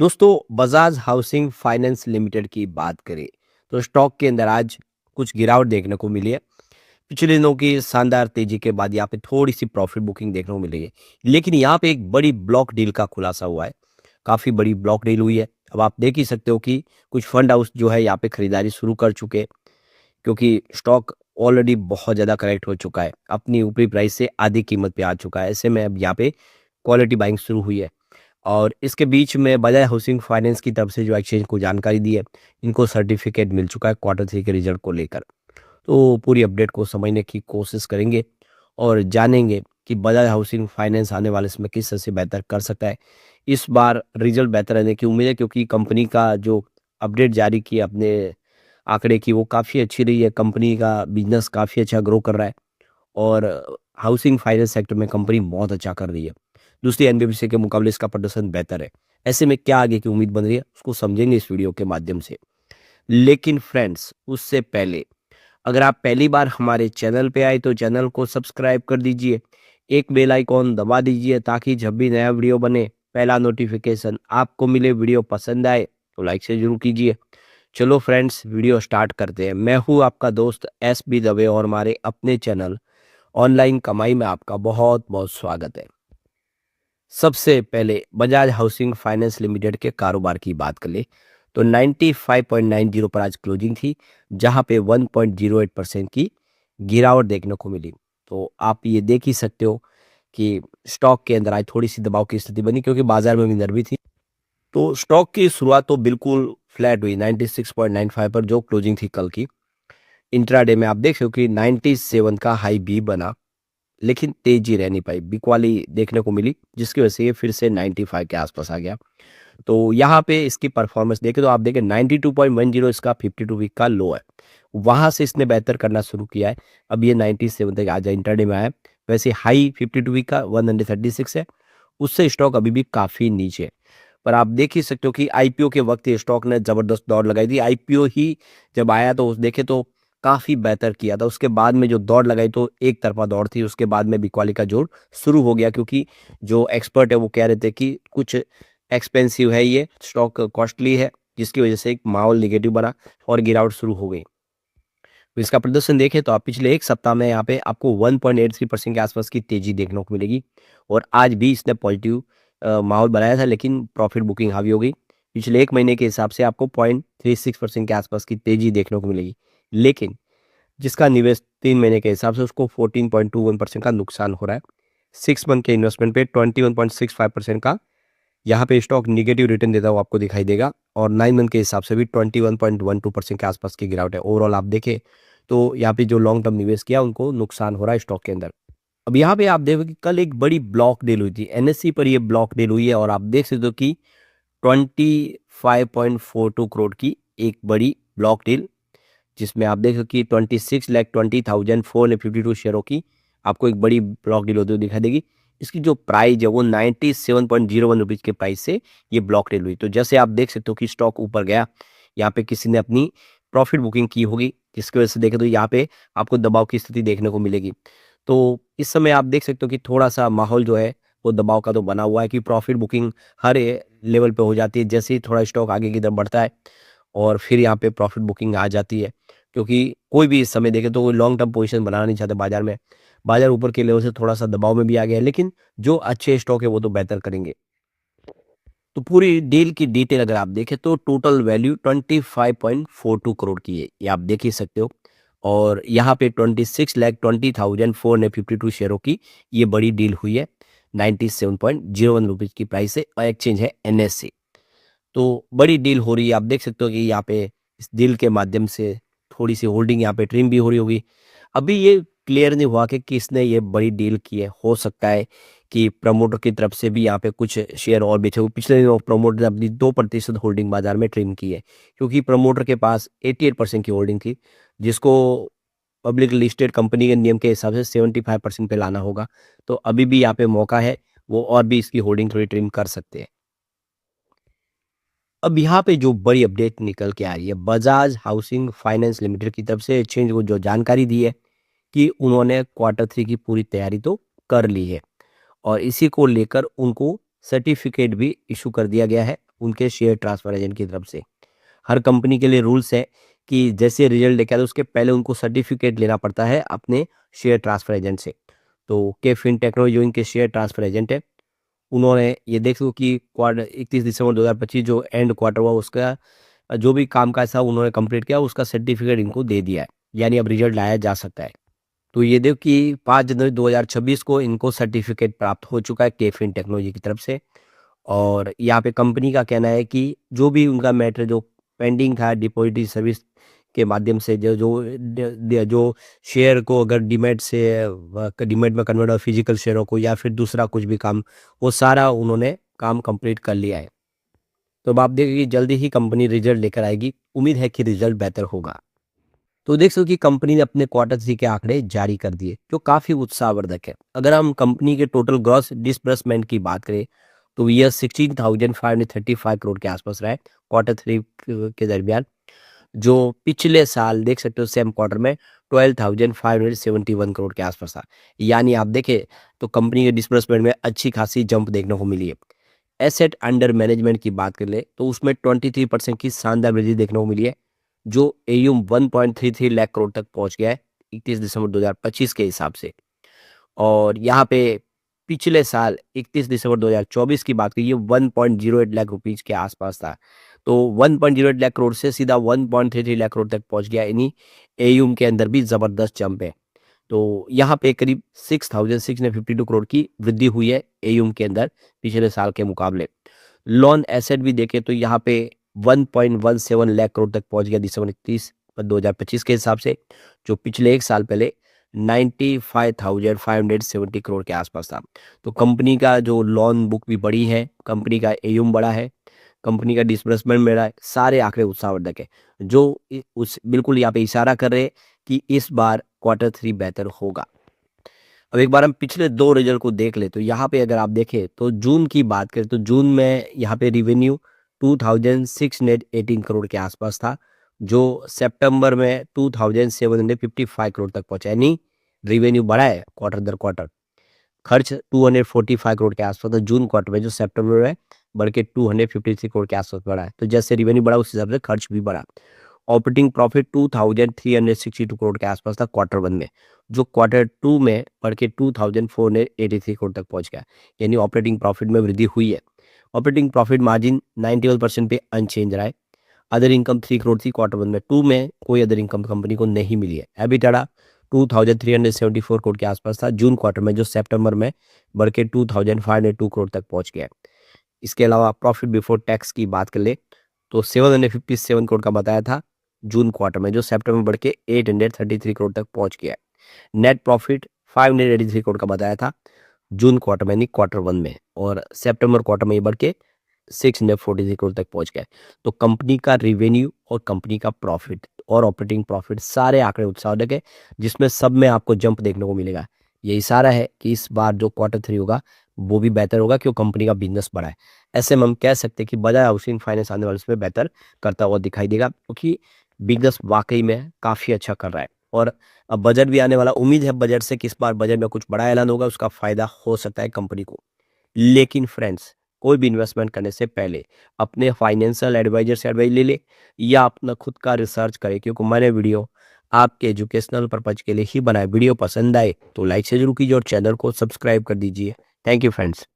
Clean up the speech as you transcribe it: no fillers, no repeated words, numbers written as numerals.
दोस्तों, Bajaj housing finance limited की बात करें तो स्टॉक के अंदर आज कुछ गिरावट देखने को मिली है। पिछले दिनों की शानदार तेजी के बाद यहाँ पे थोड़ी सी प्रॉफिट बुकिंग देखने को मिली है, लेकिन यहाँ पे एक बड़ी ब्लॉक डील का खुलासा हुआ है। काफ़ी बड़ी ब्लॉक डील हुई है। अब आप देख ही सकते हो कि कुछ फंड हाउस जो है यहाँ पे खरीदारी शुरू कर चुके हैं, क्योंकि स्टॉक ऑलरेडी बहुत ज़्यादा करेक्ट हो चुका है, अपनी ऊपरी प्राइस से आधी कीमत पे आ चुका है। ऐसे में अब यहाँ पे क्वालिटी बाइंग शुरू हुई है। और इसके बीच में बजाज हाउसिंग फाइनेंस की तरफ से जो एक्सचेंज को जानकारी दी है, इनको सर्टिफिकेट मिल चुका है क्वार्टर थ्री के रिजल्ट को लेकर। तो पूरी अपडेट को समझने की कोशिश करेंगे और जानेंगे कि बजाज हाउसिंग फाइनेंस आने वाले समय किस तरह से बेहतर कर सकता है। इस बार रिजल्ट बेहतर रहने की उम्मीद है, क्योंकि कंपनी का जो अपडेट जारी किया अपने आंकड़े की, वो काफ़ी अच्छी रही है। कंपनी का बिजनेस काफ़ी अच्छा ग्रो कर रहा है और हाउसिंग फाइनेंस सेक्टर में कंपनी बहुत अच्छा कर रही है। दूसरी एनबीएफसी के मुकाबले इसका प्रदर्शन बेहतर है। ऐसे में क्या आगे की उम्मीद बन रही है, उसको समझेंगे इस वीडियो के माध्यम से। लेकिन फ्रेंड्स, उससे पहले अगर आप पहली बार हमारे चैनल पे आए तो चैनल को सब्सक्राइब कर दीजिए, एक बेल आइकॉन दबा दीजिए ताकि जब भी नया वीडियो बने पहला नोटिफिकेशन आपको मिले। वीडियो पसंद आए तो लाइक से जरूर कीजिए। चलो फ्रेंड्स, वीडियो स्टार्ट करते हैं। मैं हूँ आपका दोस्त एस बी दवे और हमारे अपने चैनल ऑनलाइन कमाई में आपका बहुत बहुत स्वागत है। सबसे पहले बजाज हाउसिंग फाइनेंस लिमिटेड के कारोबार की बात कर ले तो 95.90 पर आज क्लोजिंग थी, जहां पे 1.08% की गिरावट देखने को मिली। तो आप ये देख ही सकते हो कि स्टॉक के अंदर आज थोड़ी सी दबाव की स्थिति बनी, क्योंकि बाजार में भी नरमी थी। तो स्टॉक की शुरुआत तो बिल्कुल फ्लैट हुई 96.95 पर, जो क्लोजिंग थी कल की। इंट्राडे में आप देख सकते हो कि 97 का हाई भी बना, लेकिन तेजी रह नहीं पाई, बिकवाली देखने को मिली, जिसकी वजह से ये फिर से 95 के आसपास आ गया। तो यहाँ पे इसकी परफॉर्मेंस देखें तो आप देखें 92.10 इसका 52 वीक का लो है। वहां से इसने बेहतर करना शुरू किया है। अब ये 97 तक आज इंटरडे में आया। वैसे हाई 52 वीक का 136 है, उससे स्टॉक अभी भी काफी नीचे है। पर आप देख ही सकते हो कि आईपीओ के वक्त ये स्टॉक ने जबरदस्त दौड़ लगाई थी। आईपीओ ही जब आया तो उस देखे तो काफी बेहतर किया था। उसके बाद में जो दौड़ लगाई तो एक तरफा दौड़ थी। उसके बाद में बिकवाली का जोर शुरू हो गया, क्योंकि जो एक्सपर्ट है वो कह रहे थे कि कुछ एक्सपेंसिव है, ये स्टॉक कॉस्टली है, जिसकी वजह से एक माहौल निगेटिव बना और गिरावट शुरू हो गई। तो इसका प्रदर्शन देखें तो आप पिछले एक सप्ताह में यहाँ पे आपको 1.83% के आसपास की तेजी देखने को मिलेगी। और आज भी इसने पॉजिटिव माहौल बनाया था, लेकिन प्रॉफिट बुकिंग हावी हो गई। पिछले एक महीने के हिसाब से आपको 0.36% के आसपास की तेजी देखने को मिलेगी, लेकिन जिसका निवेश 3 महीने के हिसाब से उसको 14.21% का नुकसान हो रहा है। 6 मंथ के इन्वेस्टमेंट पे 21.65% का यहाँ पे स्टॉक निगेटिव रिटर्न देता हुआ आपको दिखाई देगा। और 9 मंथ के हिसाब से भी 21.12% के आसपास की गिरावट है। ओवरऑल आप देखें तो यहाँ पे जो लॉन्ग टर्म निवेश किया उनको नुकसान हो रहा है स्टॉक के अंदर। अब यहाँ पे आप देखो कि कल एक बड़ी ब्लॉक डील हुई थी एनएससी पर, ये ब्लॉक डील हुई है और आप देख सकते हो कि 25.42 करोड़ की एक बड़ी ब्लॉक डील, जिसमें आप देख सकते हो कि 26,20,452 शेयरों की आपको एक बड़ी ब्लॉक डील होती हुई दिखाई देगी। इसकी जो प्राइस है वो 97.01 रुपीज़ के प्राइस से ये ब्लॉक डील हुई। तो जैसे आप देख सकते हो कि स्टॉक ऊपर गया, यहाँ पे किसी ने अपनी प्रॉफिट बुकिंग की होगी, जिसकी वजह से देखें तो यहाँ पे आपको दबाव की स्थिति देखने को मिलेगी। तो इस समय आप देख सकते हो कि थोड़ा सा माहौल जो है वो दबाव का तो बना हुआ है, कि प्रॉफिट बुकिंग हर लेवल पे हो जाती है जैसे ही थोड़ा स्टॉक आगे की तरफ बढ़ता है, और फिर यहाँ पे प्रॉफिट बुकिंग आ जाती है। क्योंकि कोई भी इस समय देखे तो कोई लॉन्ग टर्म पोजीशन बनाना नहीं चाहते बाजार में। बाजार ऊपर के लेवल से थोड़ा सा दबाव में भी आ गया है, लेकिन जो अच्छे स्टॉक है वो तो बेहतर करेंगे। तो पूरी डील की डिटेल अगर आप देखें तो टोटल वैल्यू 25.42 करोड़ की है, ये आप देख ही सकते हो। और यहाँ पे 26,20,452 शेयरों की ये बड़ी डील हुई है। 97.01 रुपीज़ की प्राइस है और एक्सचेंज है एनएससी। तो बड़ी डील हो रही है। आप देख सकते हो कि यहाँ पे इस डील के माध्यम से थोड़ी सी होल्डिंग यहाँ पे ट्रिम भी हो रही होगी। अभी ये क्लियर नहीं हुआ कि किसने ये बड़ी डील की है। हो सकता है कि प्रमोटर की तरफ से भी यहाँ पे कुछ शेयर और बेचे हुए। पिछले दिनों प्रमोटर ने अपनी 2% होल्डिंग बाजार में ट्रिम की है, क्योंकि प्रमोटर के पास 88% की होल्डिंग थी, जिसको पब्लिक लिस्टेड कंपनी के नियम के हिसाब से 75% पे लाना होगा। तो अभी भी यहाँ पे मौका है, वो और भी इसकी होल्डिंग थोड़ी ट्रिम कर सकते हैं। अब यहाँ पे जो बड़ी अपडेट निकल के आ रही है, बजाज हाउसिंग फाइनेंस लिमिटेड की तरफ से एक्सचेंज को जो जानकारी दी है कि उन्होंने क्वार्टर थ्री की पूरी तैयारी तो कर ली है, और इसी को लेकर उनको सर्टिफिकेट भी इशू कर दिया गया है उनके शेयर ट्रांसफर एजेंट की तरफ से। हर कंपनी के लिए रूल्स है कि जैसे रिजल्ट लेके आते उसके पहले उनको सर्टिफिकेट लेना पड़ता है अपने शेयर ट्रांसफर एजेंट से। तो के फिन टेक्नोलॉजी जो इनके शेयर ट्रांसफर एजेंट है, उन्होंने ये देख लो कि क्वार्टर 31 दिसंबर 2025 जो एंड क्वार्टर हुआ उसका जो भी कामकाज था उन्होंने कंप्लीट किया, उसका सर्टिफिकेट इनको दे दिया है, यानी अब रिजल्ट लाया जा सकता है। तो ये देखो कि 5 जनवरी 2026 को इनको सर्टिफिकेट प्राप्त हो चुका है केफिन टेक्नोलॉजी की तरफ से। और यहाँ पे कंपनी का कहना है कि जो भी उनका मैटर जो पेंडिंग था डिपॉजिटरी सर्विस के माध्यम से जो शेयर को अगर डीमैट से डीमैट में कन्वर्ट और फिजिकल शेयरों को या फिर दूसरा कुछ भी काम, वो सारा उन्होंने काम कंप्लीट कर लिया है। तो अब आप देखिए जल्दी ही कंपनी रिजल्ट लेकर आएगी, उम्मीद है कि रिजल्ट बेहतर होगा। तो देख सको कि कंपनी ने अपने क्वार्टर 3 के आंकड़े जारी कर दिए, जो काफ़ी उत्साहवर्धक है। अगर हम कंपनी के टोटल ग्रॉस डिसबर्समेंट की बात करें, तो यह 16,535 करोड़ के आसपास रहा है क्वार्टर 3 के दरमियान, जो पिछले साल देख सकते हो सेम क्वार्टर में 12,571 करोड़ के आसपास था। यानी आप देखें तो कंपनी के डिसबर्समेंट में अच्छी खासी जंप देखने को मिली है। एसेट अंडर मैनेजमेंट की बात कर ले तो उसमें 23% की शानदार वृद्धि देखने को मिली है, जो एयूम 1.33 लाख करोड़ तक पहुंच गया है 31 दिसंबर 2025 के हिसाब से। और यहाँ पे पिछले साल 31 दिसंबर 2024 की बात करिए 1.08 लाख रुपीज के आसपास था। तो 1.08 लाख करोड़ से सीधा 1.33 लाख करोड़ तक पहुंच गया, यानी एयूम के अंदर भी जबरदस्त जंप है। तो यहाँ पे करीब 6,652 करोड़ की वृद्धि हुई है एयूम के अंदर पिछले साल के मुकाबले। लोन एसेट भी देखें तो यहाँ पे 1.17 लाख करोड़ तक पहुंच गया दिसंबर 31 2025 के हिसाब से, जो पिछले एक साल पहले 95,570 करोड़ के आसपास था। तो कंपनी का जो लोन बुक भी बड़ी है, कंपनी का एयूम बड़ा है, कंपनी का डिसबर्समेंट मेरा है, सारे आंकड़े उत्साहवर्धक है, जो उस बिल्कुल यहाँ पे इशारा कर रहे हैं कि इस बार क्वार्टर 3 बेहतर होगा। अब एक बार हम पिछले 2 रिजल्ट को देख ले तो यहाँ पे अगर आप देखें तो जून की बात करें तो जून में यहाँ पे रिवेन्यू 2,618 करोड़ के आसपास था, जो सितंबर में 2,755 करोड़ तक पहुंचा, यानी रिवेन्यू बढ़ा है क्वार्टर दर क्वार्टर। खर्च 245 करोड़ के आसपास था जून क्वार्टर में, जो सितंबर में बढ़ के 253 करोड़ के आसपास बढ़ा है। तो जैसे रिवेन्यू बढ़ा उस हिसाब से खर्च भी बढ़ा। ऑपरेटिंग प्रॉफिट 2,362 करोड़ के आसपास था क्वार्टर 1 में, जो क्वार्टर 2 में बढ़ के 2,483 करोड़ तक पहुंच गया, यानी ऑपरेटिंग प्रॉफिट में वृद्धि हुई है। ऑपरेटिंग प्रॉफिट मार्जिन 91% पे अनचेंज रहा है। अदर इनकम 3 करोड़ थी क्वार्टर 1 में, 2 में कोई अदर इनकम कंपनी को नहीं मिली है। एबिटाडा 2,374 करोड़ के आसपास था जून क्वार्टर में, जो सितंबर में बढ़ के 2,502 करोड़ तक पहुंच गया है। इसके अलावा प्रॉफिट बिफोर टैक्स की बात कर ले तो 757 करोड़ का बताया था जून क्वार्टर में, जो सितंबर में बढ़ के 833 करोड़ तक पहुंच गया है। नेट प्रॉफिट 583 करोड़ का बताया था जून क्वार्टर में, यानी क्वार्टर 1 में, और सितंबर क्वार्टर में ये बढ़ के 643 करोड़ तक पहुंच गया है। तो कंपनी का रिवेन्यू और कंपनी का प्रॉफिट और ऑपरेटिंग प्रॉफिट सारे आंकड़े उत्साहजनक है, जिसमें सब में आपको जंप देखने को मिलेगा। ये इशारा है कि इस बार जो क्वार्टर 3 होगा वो भी बेहतर होगा, क्योंकि कंपनी का बिजनेस बड़ा है। ऐसे में हम कह सकते हैं कि बजाज हाउसिंग फाइनेंस आने वाले समय बेहतर करता हुआ दिखाई देगा, क्योंकि बिजनेस वाकई में काफ़ी अच्छा कर रहा है। और अब बजट भी आने वाला, उम्मीद है बजट से किस बार बजट में कुछ बड़ा ऐलान होगा, उसका फायदा हो सकता है कंपनी को। लेकिन फ्रेंड्स, कोई भी इन्वेस्टमेंट करने से पहले अपने फाइनेंशियल एडवाइजर से एडवाइस ले ले या अपना खुद का रिसर्च करें, क्योंकि मैंने वीडियो आपके एजुकेशनल पर्पज के लिए ही बनाया। वीडियो पसंद आए तो लाइक से जरूर कीजिए और चैनल को सब्सक्राइब कर दीजिए। Thank you friends.